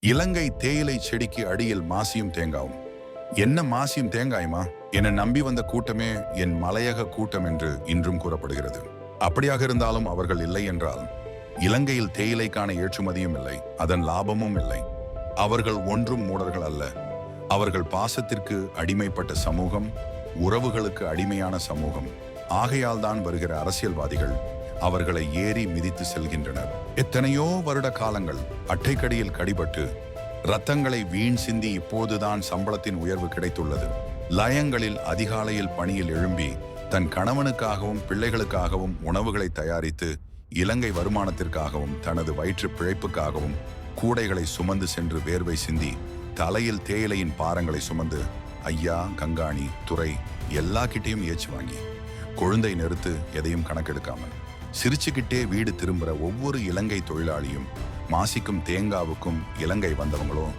இலங்கை தேயிலை செடிக்கு அடியில் மாசியும் தேங்காயும். என்ன மாசியும் தேங்காயுமா? என நம்பி வந்த கூட்டமே என் மலையக கூட்டம் என்று இன்றும் கூறப்படுகிறது. அப்படியாக இருந்தாலும் அவர்கள் இல்லை என்றால் இலங்கையில் தேயிலைக்கான ஏற்றுமதியும் இல்லை, அதன் லாபமும் இல்லை. அவர்கள் ஒன்றும் மூடர்கள் அல்ல. அவர்கள் பாசத்திற்கு அடிமைப்பட்ட சமூகம், உறவுகளுக்கு அடிமையான சமூகம். ஆகையால் தான் வருகிற அரசியல்வாதிகள் அவர்களை ஏறி மிதித்து செல்கின்றனர். எத்தனையோ வருட காலங்கள் அட்டைக்கடியில் கடிபட்டு இரத்தங்களை வீண் சிந்தி இப்போதுதான் சம்பளத்தின் உயர்வு கிடைத்துள்ளது. லயங்களில் அதிகாலையில் பணியில் எழும்பி தன் கணவனுக்காகவும் பிள்ளைகளுக்காகவும் உணவுகளை தயாரித்து இலங்கை வருமானத்திற்காகவும் தனது வயிற்று பிழைப்புக்காகவும் கூடைகளை சுமந்து சென்று வேர்வை சிந்தி தலையில் தேயிலையின் பாரங்களை சுமந்து ஐயா, கங்காணி, துறை எல்லா கிட்டையும் ஏச்சு வாங்கி கொழுந்தை நிறுத்து எதையும் கணக்கெடுக்காமல் சிரிச்சுக்கிட்டே வீடு திரும்புகிற ஒவ்வொரு இலங்கை தொழிலாளியும் மாசிக்கும் தேங்காவுக்கும் இலங்கை வந்தவங்களும்